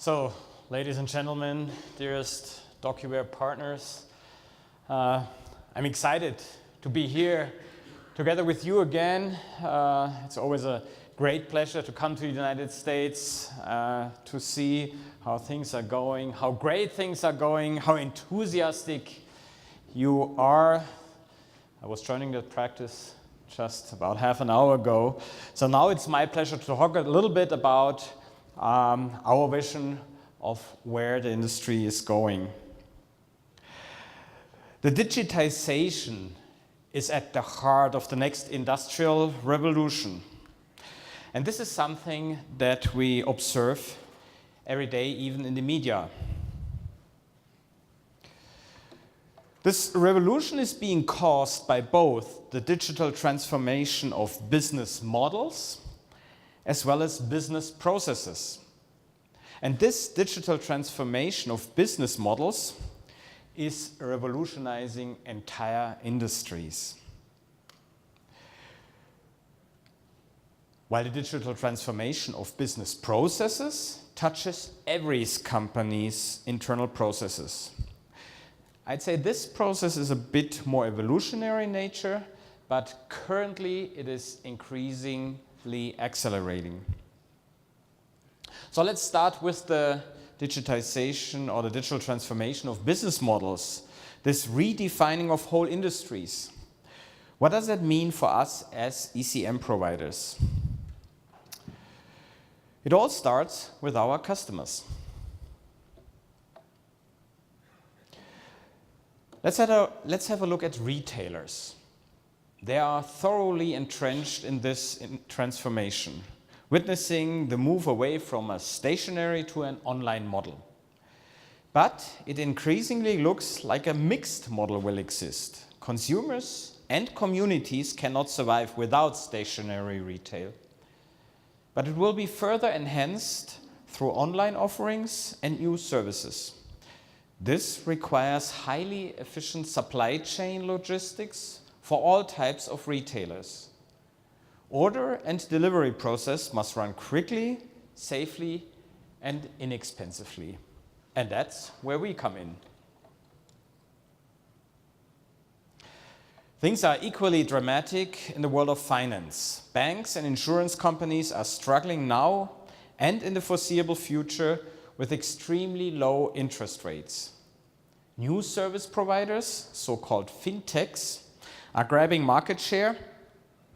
So, ladies and gentlemen, dearest Docuworld partners, I'm excited to be here together with you again. It's always a great pleasure to come to the United States, to see how things are going, how great things are going, how enthusiastic you are. I was joining that practice just about half an hour ago. So now it's my pleasure to talk a little bit about our vision of where the industry is going. The digitization is at the heart of the next industrial revolution. And this is something that we observe every day, even in the media. This revolution is being caused by both the digital transformation of business models as well as business processes. And this digital transformation of business models is revolutionizing entire industries. While the digital transformation of business processes touches every company's internal processes. I'd say this process is a bit more evolutionary in nature, but currently it is increasingly accelerating. So let's start with the digitization or the digital transformation of business models, this redefining of whole industries. What does that mean for us as ECM providers? It all starts with our customers. Let's have a look at retailers. They are thoroughly entrenched in this transformation, witnessing the move away from a stationary to an online model. But it increasingly looks like a mixed model will exist. Consumers and communities cannot survive without stationary retail. But it will be further enhanced through online offerings and new services. This requires highly efficient supply chain logistics for all types of retailers. Order and delivery process must run quickly, safely, and inexpensively. And that's where we come in. Things are equally dramatic in the world of finance. Banks and insurance companies are struggling now and in the foreseeable future with extremely low interest rates. New service providers, so-called fintechs, are grabbing market share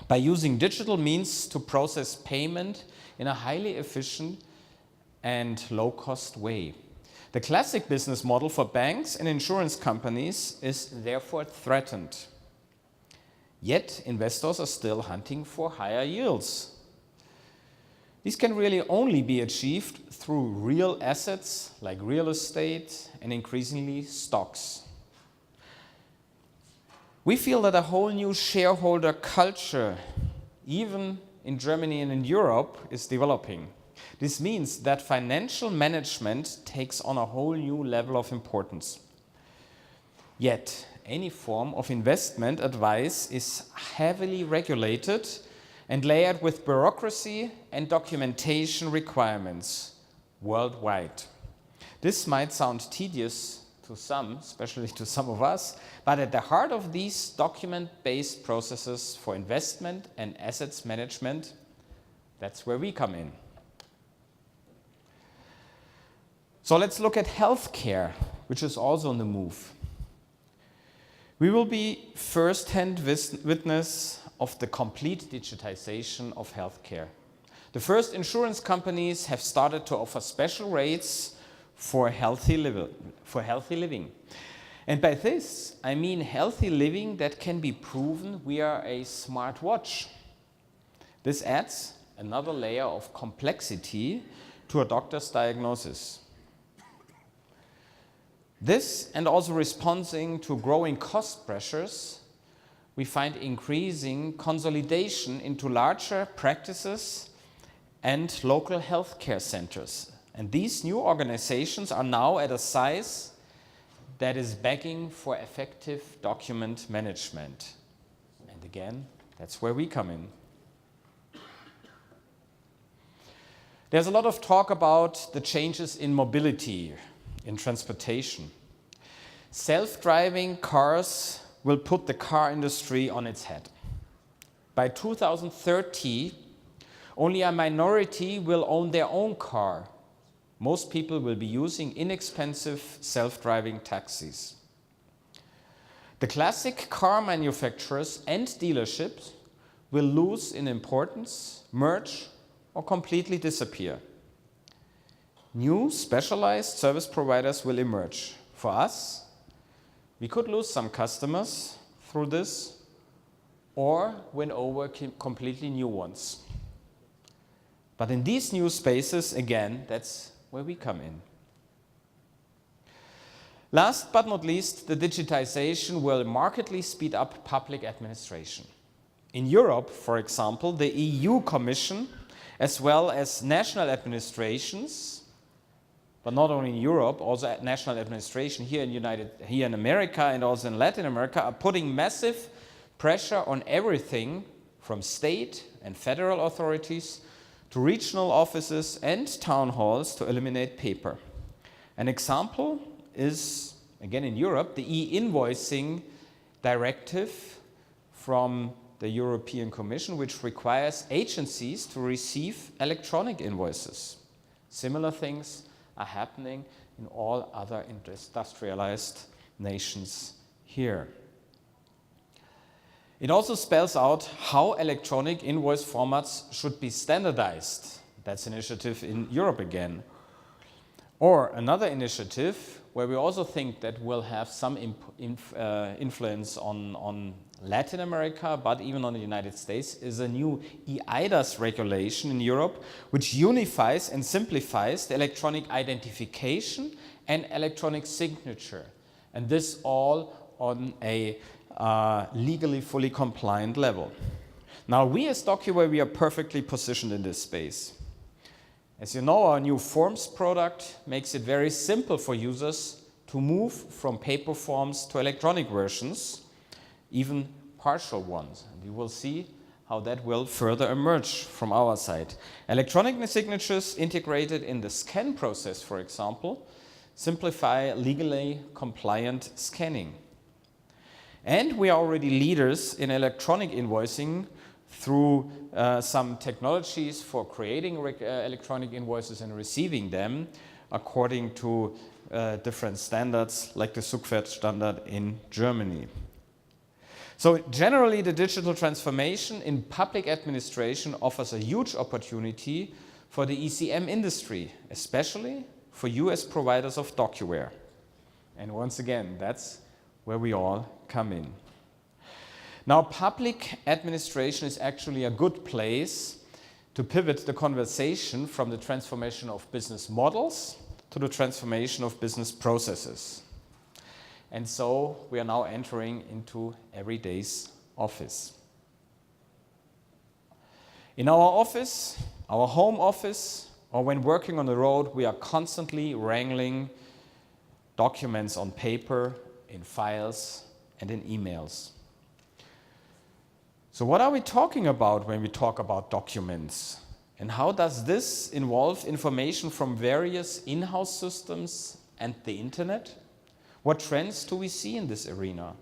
by using digital means to process payment in a highly efficient and low-cost way. The classic business model for banks and insurance companies is therefore threatened. Yet investors are still hunting for higher yields. These can really only be achieved through real assets like real estate and increasingly stocks. We feel that a whole new shareholder culture, even in Germany and in Europe, is developing. This means that financial management takes on a whole new level of importance. Yet, any form of investment advice is heavily regulated and layered with bureaucracy and documentation requirements worldwide. This might sound tedious to some, especially to some of us, but at the heart of these document-based processes for investment and assets management, that's where we come in. So let's look at healthcare, which is also on the move. We will be first-hand witness of the complete digitization of healthcare. The first insurance companies have started to offer special rates for healthy living. And by this, I mean healthy living that can be proven via a smartwatch. This adds another layer of complexity to a doctor's diagnosis. This, and also responding to growing cost pressures, we find increasing consolidation into larger practices and local healthcare centers. And these new organizations are now at a size that is begging for effective document management. And again, that's where we come in. There's a lot of talk about the changes in mobility, in transportation. Self-driving cars will put the car industry on its head. By 2030, only a minority will own their own car. Most people will be using inexpensive self-driving taxis. The classic car manufacturers and dealerships will lose in importance, merge, or completely disappear. New specialized service providers will emerge. For us, we could lose some customers through this or win over completely new ones. But in these new spaces, again, that's where we come in. Last but not least, the digitization will markedly speed up public administration. In Europe, for example, the EU Commission, as well as national administrations, but not only in Europe, also at national administration here in America and also in Latin America, are putting massive pressure on everything from state and federal authorities to regional offices and town halls to eliminate paper. An example is, again in Europe, the e-invoicing directive from the European Commission, which requires agencies to receive electronic invoices. Similar things are happening in all other industrialized nations here. It also spells out how electronic invoice formats should be standardized. That's an initiative in Europe again. Or another initiative where we also think that will have some influence on Latin America, but even on the United States, is a new eIDAS regulation in Europe, which unifies and simplifies the electronic identification and electronic signature. And this all on a legally fully compliant level. Now, we as Docuworld, we are perfectly positioned in this space. As you know, our new Forms product makes it very simple for users to move from paper forms to electronic versions, even partial ones. And you will see how that will further emerge from our side. Electronic signatures integrated in the scan process, for example, simplify legally compliant scanning. And we are already leaders in electronic invoicing through some technologies for creating electronic invoices and receiving them according to different standards like the Zugwert standard in Germany. So generally, the digital transformation in public administration offers a huge opportunity for the ECM industry, especially for US providers of Docuware. And once again, that's where we all come in. Now, public administration is actually a good place to pivot the conversation from the transformation of business models to the transformation of business processes. And so we are now entering into everyday's office. In our office, our home office, or when working on the road, we are constantly wrangling documents on paper, in files, and in emails. So what are we talking about when we talk about documents? And how does this involve information from various in-house systems and the internet? What trends do we see in this arena?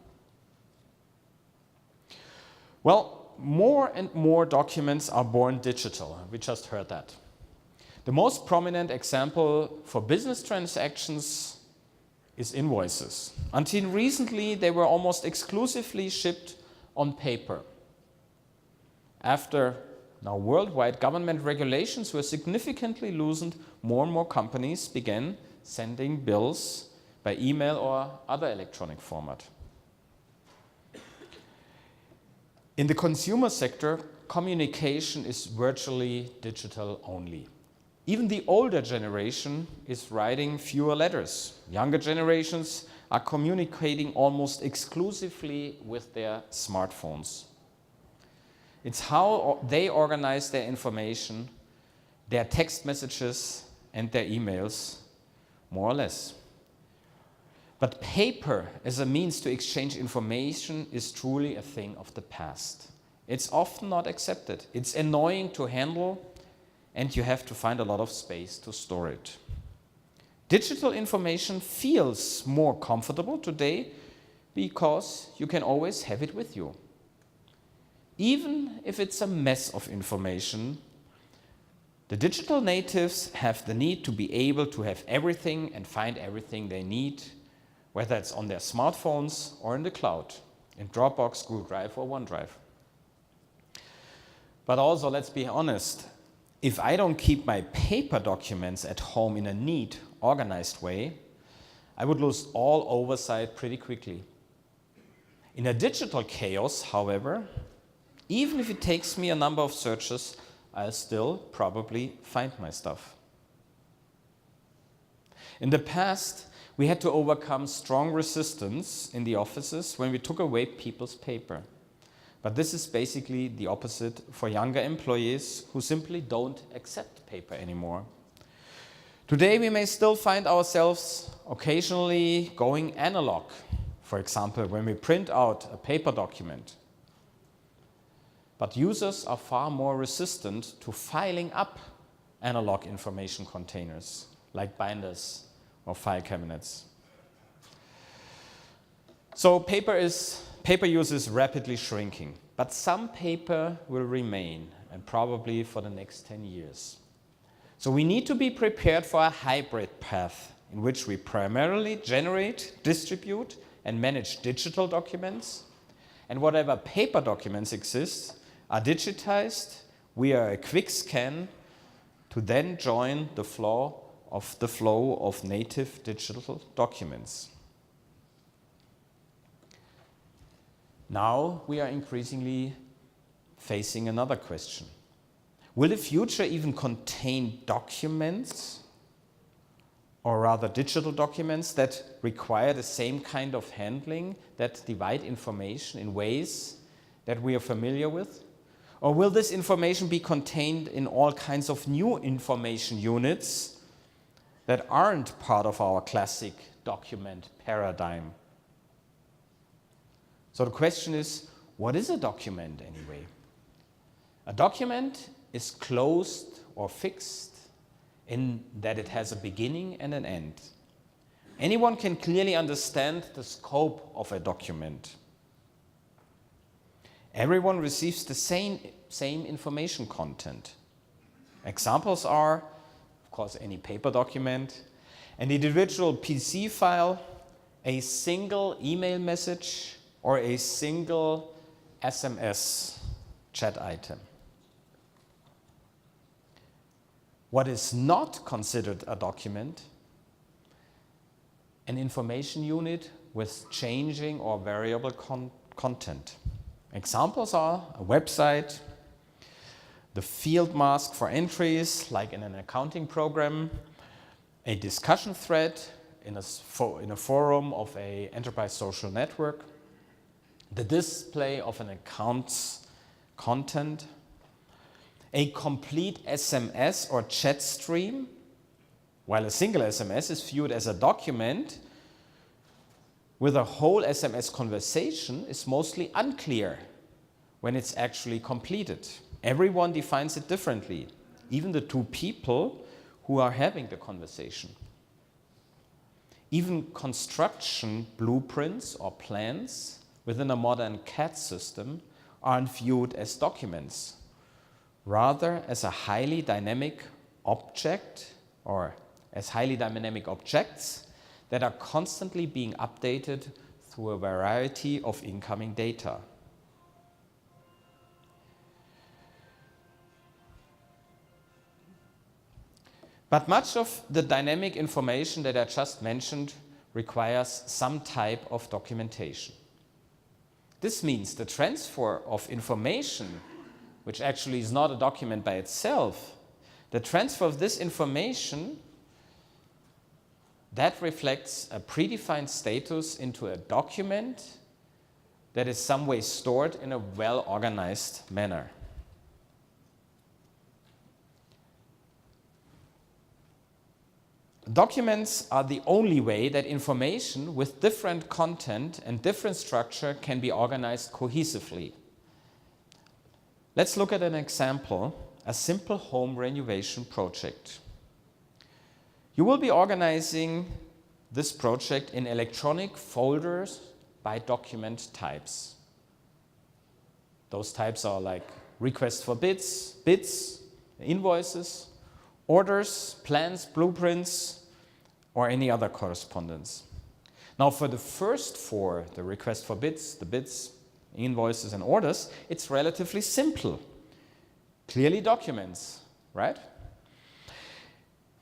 Well, more and more documents are born digital. We just heard that. The most prominent example for business transactions is invoices. Until recently, they were almost exclusively shipped on paper. After now worldwide government regulations were significantly loosened, more and more companies began sending bills by email or other electronic format. In the consumer sector, communication is virtually digital only. Even the older generation is writing fewer letters. Younger generations are communicating almost exclusively with their smartphones. It's how they organize their information, their text messages, and their emails, more or less. But paper as a means to exchange information is truly a thing of the past. It's often not accepted. It's annoying to handle, and you have to find a lot of space to store it. Digital information feels more comfortable today because you can always have it with you. Even if it's a mess of information, the digital natives have the need to be able to have everything and find everything they need, whether it's on their smartphones or in the cloud, in Dropbox, Google Drive, or OneDrive. But also, let's be honest, if I don't keep my paper documents at home in a neat, organized way, I would lose all oversight pretty quickly. In a digital chaos, however, even if it takes me a number of searches, I'll still probably find my stuff. In the past, we had to overcome strong resistance in the offices when we took away people's paper. But this is basically the opposite for younger employees who simply don't accept paper anymore. Today, we may still find ourselves occasionally going analog. For example, when we print out a paper document. But users are far more resistant to filing up analog information containers, like binders or file cabinets. So paper use is rapidly shrinking, but some paper will remain, and probably for the next 10 years. So we need to be prepared for a hybrid path in which we primarily generate, distribute, and manage digital documents, and whatever paper documents exist are digitized via a quick scan to then join the flow of native digital documents. Now we are increasingly facing another question. Will the future even contain documents, or rather digital documents, that require the same kind of handling, that divide information in ways that we are familiar with? Or will this information be contained in all kinds of new information units that aren't part of our classic document paradigm? So the question is, what is a document anyway? A document is closed or fixed in that it has a beginning and an end. Anyone can clearly understand the scope of a document. Everyone receives the same information content. Examples are, of course, any paper document, an individual PC file, a single email message, or a single SMS chat item. What is not considered a document? An information unit with changing or variable content. Examples are a website, the field mask for entries, like in an accounting program, a discussion thread in a forum of an enterprise social network, the display of an account's content, a complete SMS or chat stream. While a single SMS is viewed as a document, with a whole SMS conversation is mostly unclear when it's actually completed. Everyone defines it differently, even the two people who are having the conversation. Even construction blueprints or plans within a modern CAD system aren't viewed as documents, rather as a highly dynamic object or as highly dynamic objects that are constantly being updated through a variety of incoming data. But much of the dynamic information that I just mentioned requires some type of documentation. This means the transfer of information, which actually is not a document by itself, the transfer of this information that reflects a predefined status into a document that is some way stored in a well-organized manner. Documents are the only way that information with different content and different structure can be organized cohesively. Let's look at an example a simple home renovation project. You will be organizing this project in electronic folders by document types. Those types are like requests for bids, invoices, orders, plans, blueprints, or any other correspondence. Now for the first four, the request for bids, the bids, invoices, and orders, it's relatively simple. Clearly documents, right?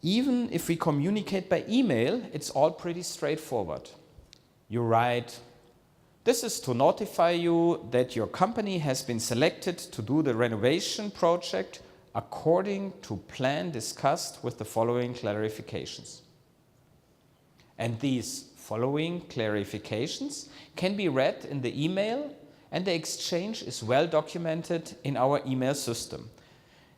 Even if we communicate by email, it's all pretty straightforward. You write, this is to notify you that your company has been selected to do the renovation project according to plan discussed with the following clarifications. And these following clarifications can be read in the email, and the exchange is well documented in our email system.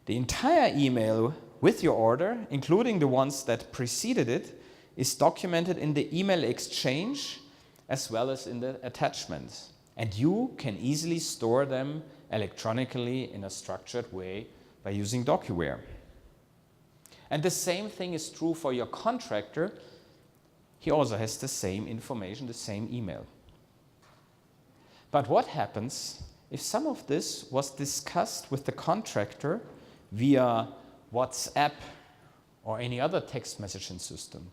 The entire email with your order, including the ones that preceded it, is documented in the email exchange as well as in the attachments. And you can easily store them electronically in a structured way by using Docuware. And the same thing is true for your contractor. He also has the same information, the same email. But what happens if some of this was discussed with the contractor via WhatsApp or any other text messaging system?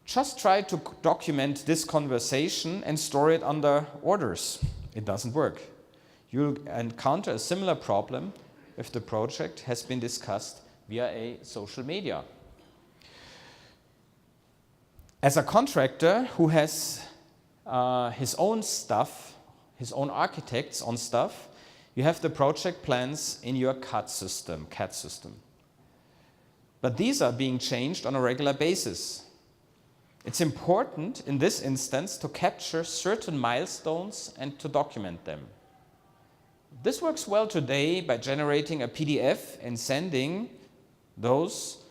Just try to document this conversation and store it under orders. It doesn't work. You'll encounter a similar problem if the project has been discussed via a social media. As a contractor who has his own stuff, his own architects on stuff, you have the project plans in your CAD system. But these are being changed on a regular basis. It's important in this instance to capture certain milestones and to document them. This works well today by generating a PDF and sending those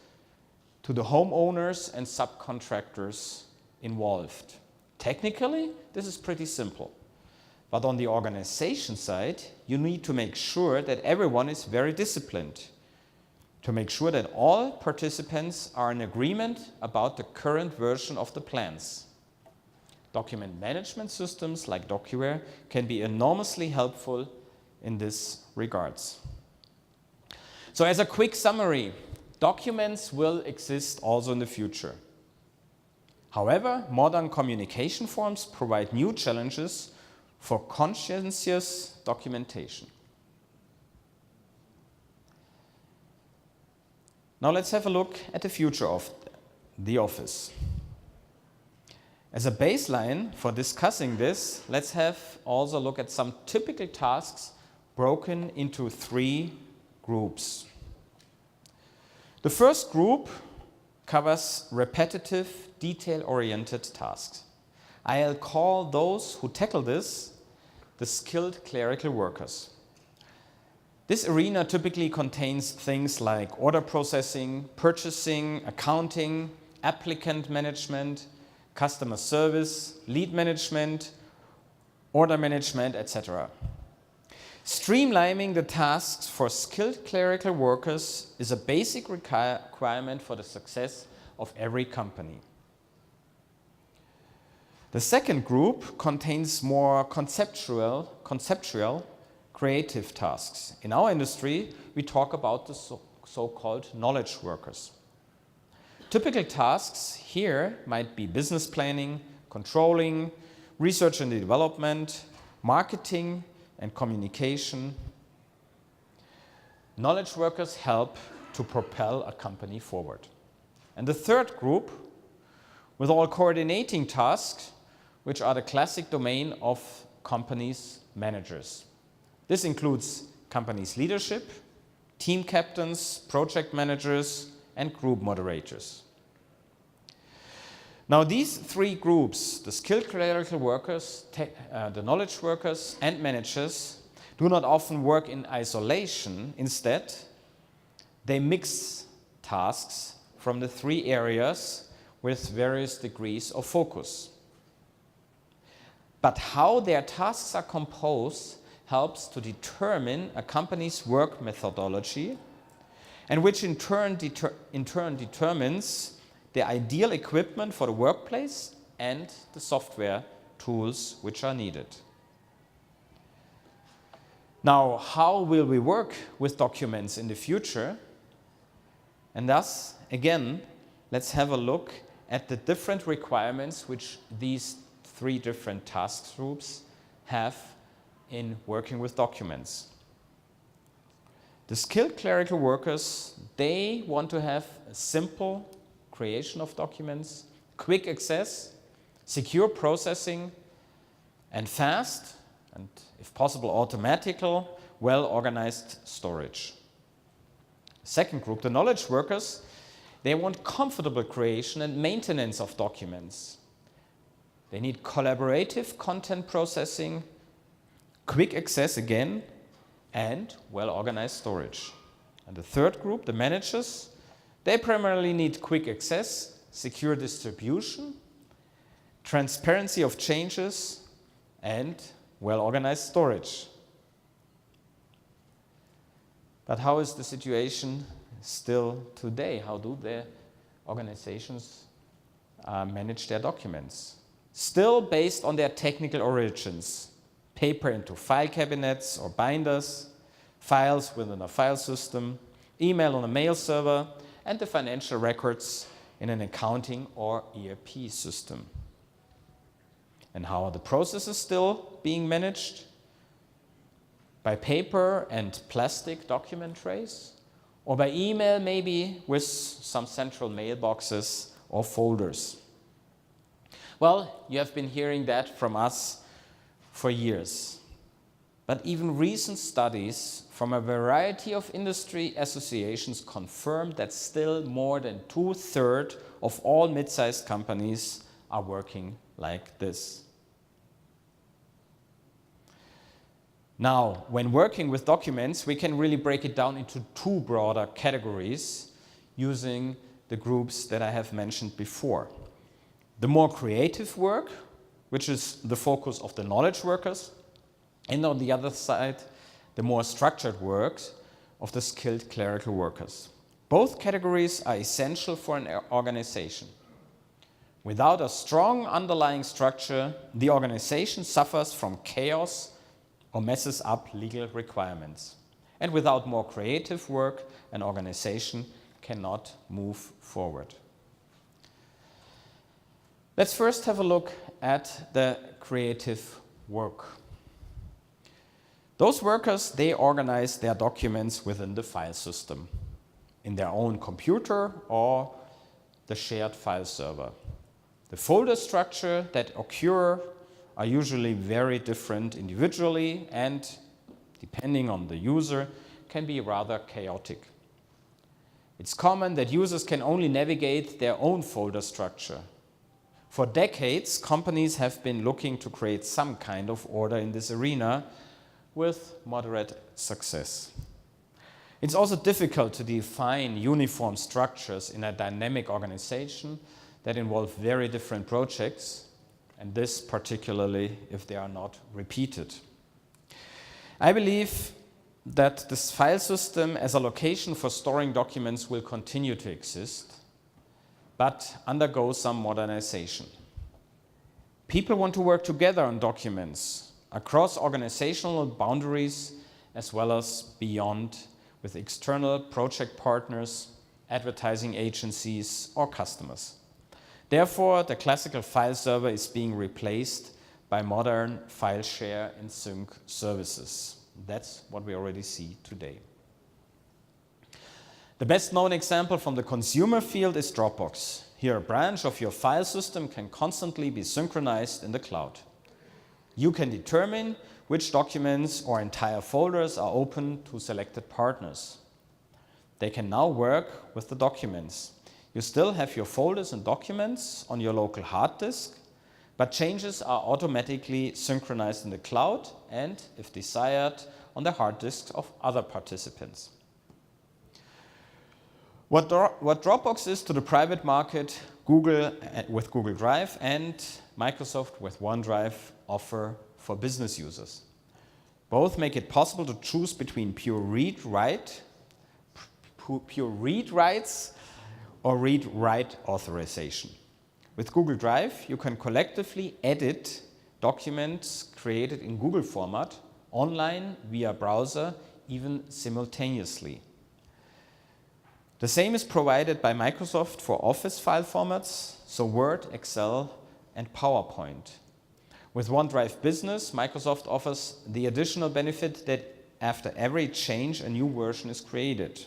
to the homeowners and subcontractors involved. Technically, this is pretty simple. But on the organization side, you need to make sure that everyone is very disciplined, to make sure that all participants are in agreement about the current version of the plans. Document management systems like Docuware can be enormously helpful in this regards. So as a quick summary, documents will exist also in the future. However, modern communication forms provide new challenges for conscientious documentation. Now let's have a look at the future of the office. As a baseline for discussing this, let's have also look at some typical tasks broken into 3 groups. The first group covers repetitive, detail-oriented tasks. I'll call those who tackle this the skilled clerical workers. This arena typically contains things like order processing, purchasing, accounting, applicant management, customer service, lead management, order management, etc. Streamlining the tasks for skilled clerical workers is a basic requirement for the success of every company. The second group contains more conceptual, creative tasks. In our industry, we talk about the so-called knowledge workers. Typical tasks here might be business planning, controlling, research and development, marketing and communication. Knowledge workers help to propel a company forward. And the third group, with all coordinating tasks, which are the classic domain of companies' managers. This includes companies' leadership, team captains, project managers, and group moderators. Now these 3 groups, the skilled clerical workers, the knowledge workers, and managers, do not often work in isolation. Instead, they mix tasks from the 3 areas with various degrees of focus. But how their tasks are composed helps to determine a company's work methodology, and which in turn determines the ideal equipment for the workplace and the software tools which are needed. Now, how will we work with documents in the future? And thus, again, let's have a look at the different requirements which these three different task groups have in working with documents. The skilled clerical workers, they want to have a simple creation of documents, quick access, secure processing, and fast, and if possible automatical, well-organized storage. Second group, the knowledge workers, they want comfortable creation and maintenance of documents. They need collaborative content processing, quick access again, and well-organized storage. And the third group, the managers, they primarily need quick access, secure distribution, transparency of changes, and well-organized storage. But how is the situation still today? How do the organizations manage their documents? Still based on their technical origins. Paper into file cabinets or binders, files within a file system, email on a mail server, and the financial records in an accounting or ERP system. And how are the processes still being managed? By paper and plastic document trays, or by email maybe with some central mailboxes or folders. Well, you have been hearing that from us for years. But even recent studies from a variety of industry associations confirm that still more than 2/3 of all mid-sized companies are working like this. Now, when working with documents, we can really break it down into two broader categories using the groups that I have mentioned before. The more creative work, which is the focus of the knowledge workers, and on the other side, the more structured work of the skilled clerical workers. Both categories are essential for an organization. Without a strong underlying structure, the organization suffers from chaos or messes up legal requirements. And without more creative work, an organization cannot move forward. Let's first have a look at the creative work. Those workers, they organize their documents within the file system, in their own computer or the shared file server. The folder structure that occur are usually very different individually and, depending on the user, can be rather chaotic. It's common that users can only navigate their own folder structure. For decades, companies have been looking to create some kind of order in this arena with moderate success. It's also difficult to define uniform structures in a dynamic organization that involve very different projects, and this particularly if they are not repeated. I believe that this file system as a location for storing documents will continue to exist, but undergo some modernization. People want to work together on documents across organizational boundaries as well as beyond, with external project partners, advertising agencies, or customers. Therefore, the classical file server is being replaced by modern file share and sync services. That's what we already see today. The best known example from the consumer field is Dropbox. Here, a branch of your file system can constantly be synchronized in the cloud. You can determine which documents or entire folders are open to selected partners. They can now work with the documents. You still have your folders and documents on your local hard disk, but changes are automatically synchronized in the cloud and, if desired, on the hard disks of other participants. What Dropbox is to the private market, Google with Google Drive and Microsoft with OneDrive offer for business users. Both make it possible to choose between pure read-writes or read-write authorization. With Google Drive, you can collectively edit documents created in Google format online via browser, even simultaneously. The same is provided by Microsoft for Office file formats, so Word, Excel, and PowerPoint. With OneDrive Business, Microsoft offers the additional benefit that after every change, a new version is created.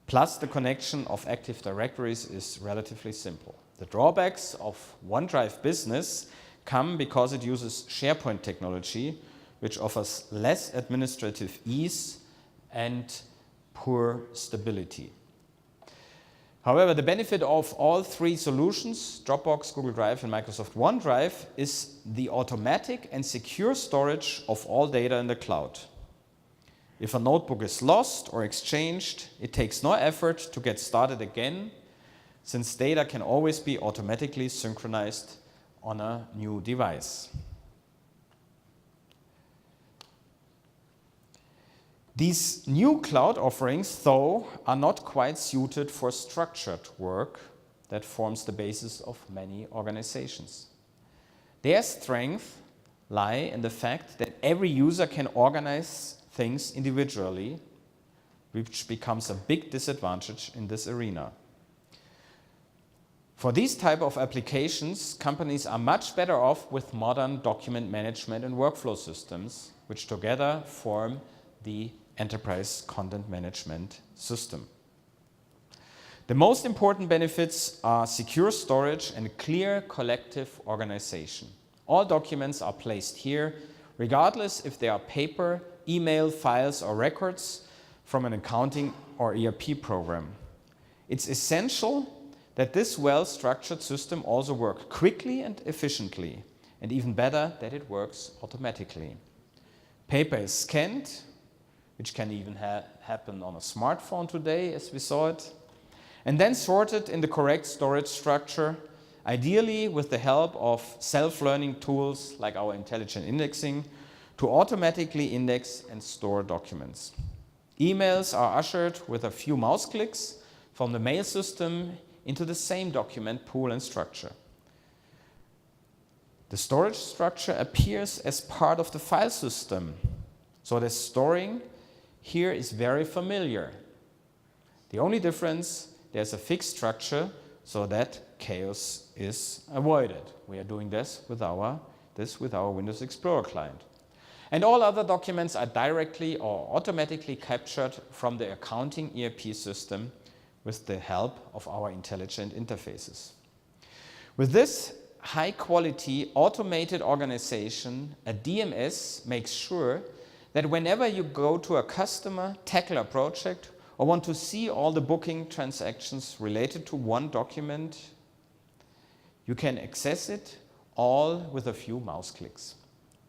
Plus, the connection of Active Directories is relatively simple. The drawbacks of OneDrive Business come because it uses SharePoint technology, which offers less administrative ease and poor stability. However, the benefit of all three solutions, Dropbox, Google Drive, and Microsoft OneDrive, is the automatic and secure storage of all data in the cloud. If a notebook is lost or exchanged, it takes no effort to get started again, since data can always be automatically synchronized on a new device. These new cloud offerings, though, are not quite suited for structured work that forms the basis of many organizations. Their strength lie in the fact that every user can organize things individually, which becomes a big disadvantage in this arena. For these type of applications, companies are much better off with modern document management and workflow systems, which together form the enterprise content management system. The most important benefits are secure storage and clear collective organization. All documents are placed here, regardless if they are paper, email, files, or records from an accounting or ERP program. It's essential that this well-structured system also works quickly and efficiently, and even better, that it works automatically. Paper is scanned, which can even happen on a smartphone today, as we saw it, and then sorted in the correct storage structure, ideally with the help of self-learning tools like our intelligent indexing, to automatically index and store documents. Emails are ushered with a few mouse clicks from the mail system into the same document pool and structure. The storage structure appears as part of the file system, so the storing here is very familiar. The only difference, there's a fixed structure so that chaos is avoided. We are doing this with our Windows Explorer client. And all other documents are directly or automatically captured from the accounting ERP system with the help of our intelligent interfaces. With this high-quality automated organization, a DMS makes sure that whenever you go to a customer, tackle a project, or want to see all the booking transactions related to one document, you can access it all with a few mouse clicks.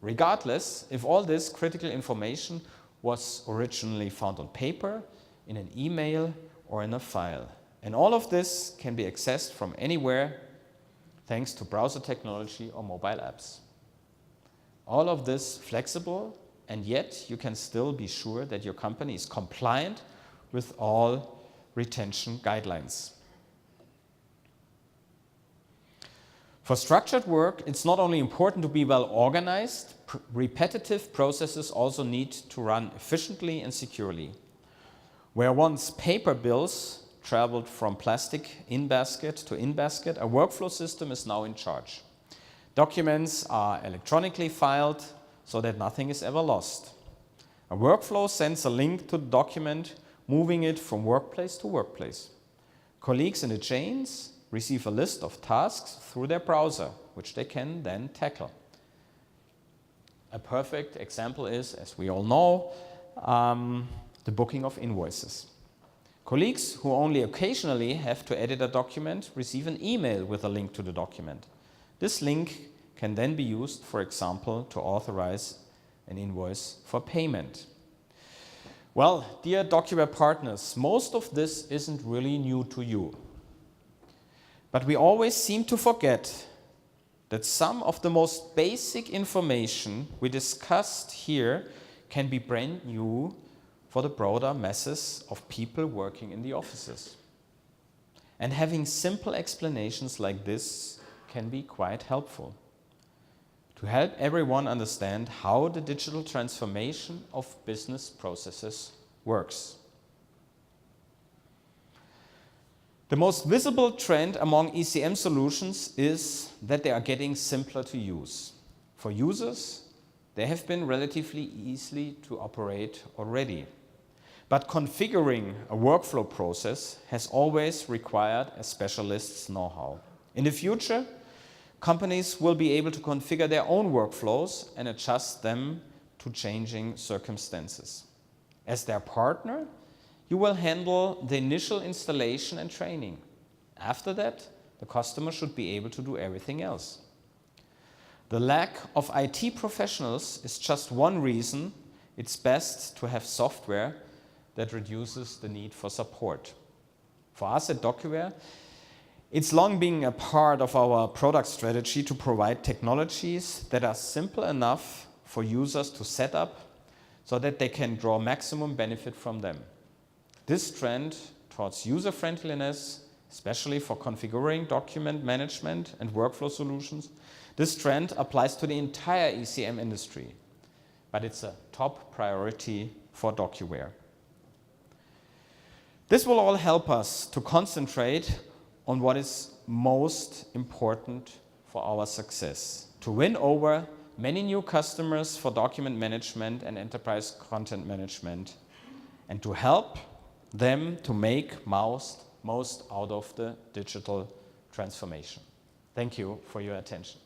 Regardless if all this critical information was originally found on paper, in an email, or in a file. And all of this can be accessed from anywhere thanks to browser technology or mobile apps. All of this flexible, and yet you can still be sure that your company is compliant with all retention guidelines. For structured work, it's not only important to be well organized, repetitive processes also need to run efficiently and securely. Where once paper bills traveled from plastic in-basket to in-basket, a workflow system is now in charge. Documents are electronically filed so that nothing is ever lost. A workflow sends a link to the document, moving it from workplace to workplace. Colleagues in the chains receive a list of tasks through their browser, which they can then tackle. A perfect example is, as we all know, the booking of invoices. Colleagues who only occasionally have to edit a document receive an email with a link to the document. This link can then be used, for example, to authorize an invoice for payment. Well, dear Docuworld partners, most of this isn't really new to you. But we always seem to forget that some of the most basic information we discussed here can be brand new for the broader masses of people working in the offices. And having simple explanations like this can be quite helpful to help everyone understand how the digital transformation of business processes works. The most visible trend among ECM solutions is that they are getting simpler to use. For users, they have been relatively easy to operate already. But configuring a workflow process has always required a specialist's know-how. In the future, companies will be able to configure their own workflows and adjust them to changing circumstances. As their partner, you will handle the initial installation and training. After that, the customer should be able to do everything else. The lack of IT professionals is just one reason it's best to have software that reduces the need for support. For us at Docuworld, it's long been a part of our product strategy to provide technologies that are simple enough for users to set up so that they can draw maximum benefit from them. This trend towards user-friendliness, especially for configuring document management and workflow solutions, this trend applies to the entire ECM industry, but it's a top priority for Docuworld. This will all help us to concentrate on what is most important for our success, to win over many new customers for document management and enterprise content management, and to help them to make most out of the digital transformation. Thank you for your attention.